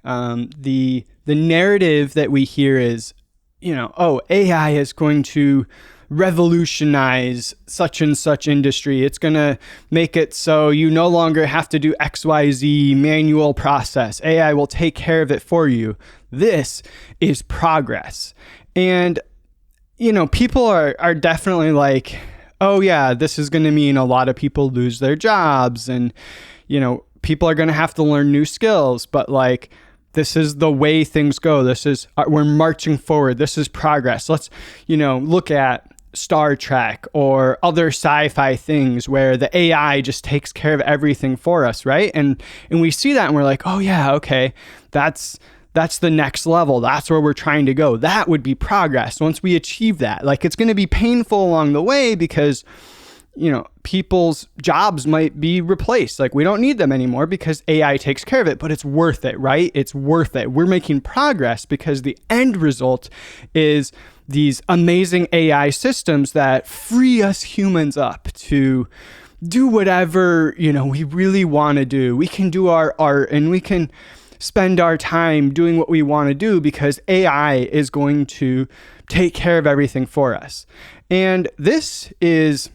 The narrative that we hear is, oh, AI is going to revolutionize such and such industry. It's going to make it so you no longer have to do XYZ manual process. AI will take care of it for you. This is progress. And, people are definitely like, oh yeah, this is going to mean a lot of people lose their jobs and, people are going to have to learn new skills, but like, this is the way things go. We're marching forward. This is progress. Let's, look at Star Trek or other sci-fi things where the AI just takes care of everything for us, right? And we see that and we're like, oh yeah, okay, that's the next level. That's where we're trying to go. That would be progress once we achieve that. Like, it's going to be painful along the way because, people's jobs might be replaced. Like, we don't need them anymore because AI takes care of it, but it's worth it, right? It's worth it. We're making progress because the end result is these amazing AI systems that free us humans up to do whatever, we really want to do. We can do our art and we can spend our time doing what we want to do because AI is going to take care of everything for us. And this is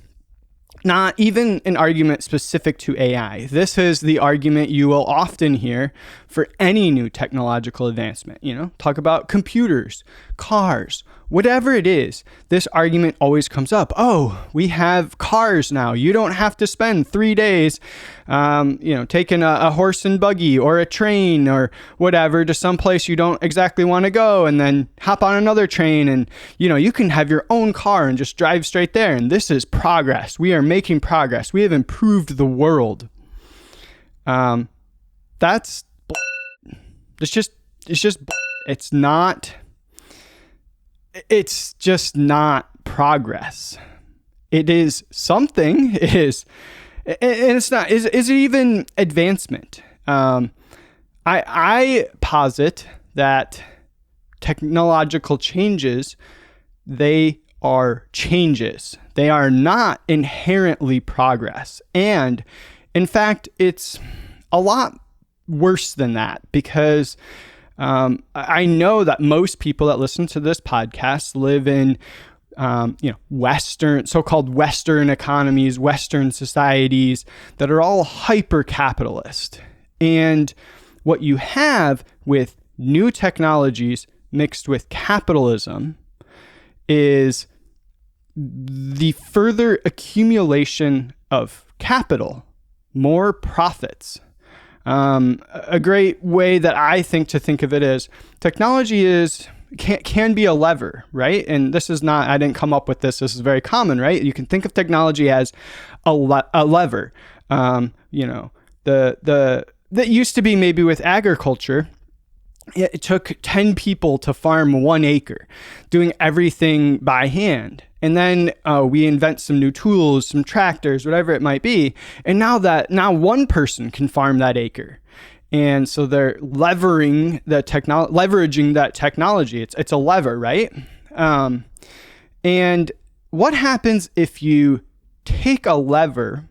not even an argument specific to AI. This is the argument you will often hear for any new technological advancement. Talk about computers, cars, whatever it is. This argument always comes up. Oh, we have cars now. You don't have to spend 3 days, taking a horse and buggy or a train or whatever to someplace you don't exactly want to go, and then hop on another train, and you can have your own car and just drive straight there. And this is progress. We are making progress. We have improved the world. It's just not progress. It is something. It is, and it's not. Is it even advancement? I posit that technological changes, they are changes. They are not inherently progress. And in fact, it's a lot worse than that because I know that most people that listen to this podcast live in, so-called Western economies, Western societies that are all hyper-capitalist. And what you have with new technologies mixed with capitalism is the further accumulation of capital, more profits. A great way that I think to think of it is technology can be a lever, right? And this is not, I didn't come up with this. This is very common, right? You can think of technology as a lever. That used to be maybe with agriculture. It took 10 people to farm 1 acre, doing everything by hand. And then we invent some new tools, some tractors, whatever it might be. And now one person can farm that acre. And so they're leveraging that technology. It's a lever, right? And what happens if you take a lever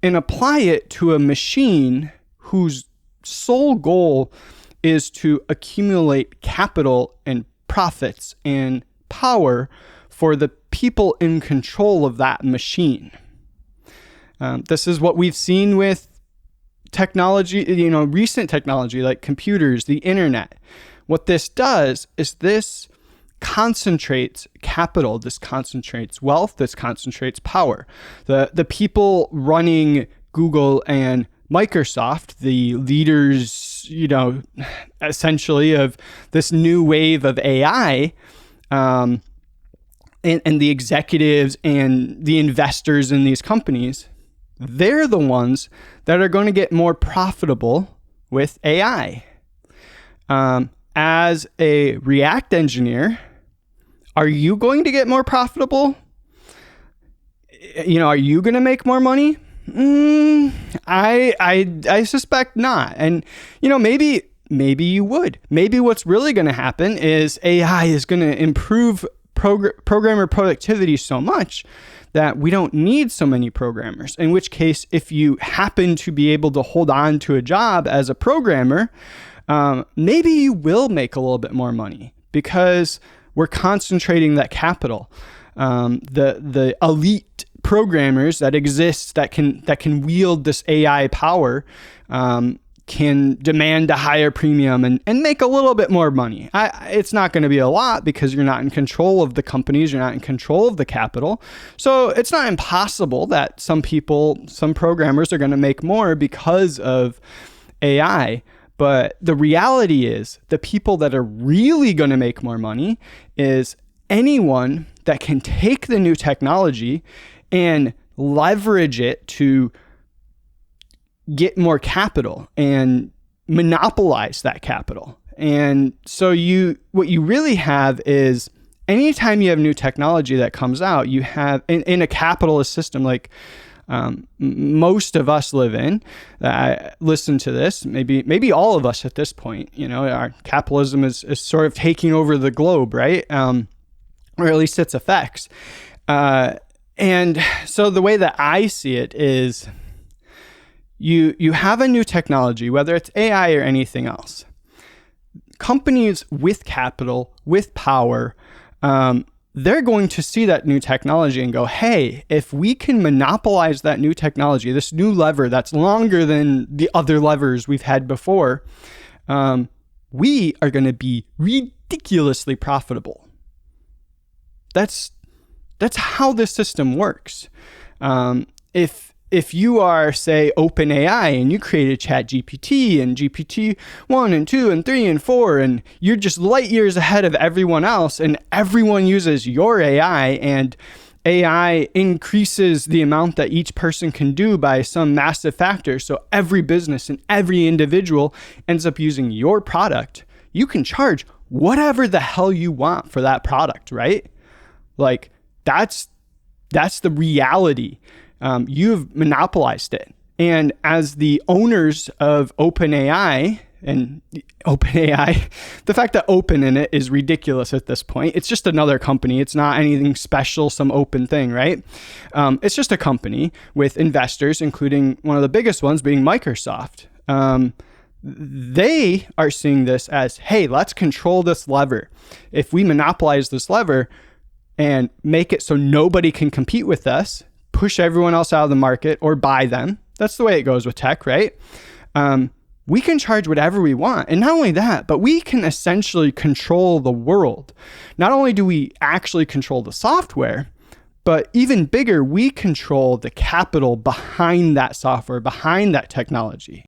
and apply it to a machine whose sole goal is to accumulate capital and profits and power for the people in control of that machine? This is what we've seen with technology, recent technology like computers, the internet. What this does is this concentrates capital, this concentrates wealth, this concentrates power. The people running Google and Microsoft, the leaders, essentially of this new wave of AI, and the executives and the investors in these companies, they're the ones that are going to get more profitable with AI. As a React engineer, are you going to get more profitable? Are you going to make more money? I suspect not. And, maybe you would. Maybe what's really going to happen is AI is going to improve programmer productivity so much that we don't need so many programmers. In which case, if you happen to be able to hold on to a job as a programmer, maybe you will make a little bit more money because we're concentrating that capital. The elite programmers that exist that can wield this AI power can demand a higher premium and make a little bit more money. It's not going to be a lot because you're not in control of the companies, you're not in control of the capital. So it's not impossible that some programmers are going to make more because of AI. But the reality is the people that are really going to make more money is anyone that can take the new technology and leverage it to get more capital and monopolize that capital. And so what you really have is anytime you have new technology that comes out, you have in a capitalist system like most of us live in, listen to this, maybe all of us at this point, our capitalism is sort of taking over the globe, right? Or at least its effects. And so the way that I see it is you have a new technology, whether it's AI or anything else. Companies with capital, with power, they're going to see that new technology and go, hey, if we can monopolize that new technology, this new lever that's longer than the other levers we've had before, we are going to be ridiculously profitable. That's how this system works. If you are, say, OpenAI and you created ChatGPT and GPT-1 and 2 and 3 and 4, and you're just light years ahead of everyone else, and everyone uses your AI, and AI increases the amount that each person can do by some massive factor, so every business and every individual ends up using your product, you can charge whatever the hell you want for that product, right? Like, that's the reality. You've monopolized it. And as the owners of OpenAI, the fact that open in it is ridiculous at this point. It's just another company. It's not anything special, some open thing, right? It's just a company with investors, including one of the biggest ones being Microsoft. They are seeing this as, hey, let's control this lever. If we monopolize this lever and make it so nobody can compete with us, push everyone else out of the market or buy them. That's the way it goes with tech, right? We can charge whatever we want. And not only that, but we can essentially control the world. Not only do we actually control the software, but even bigger, we control the capital behind that software, behind that technology.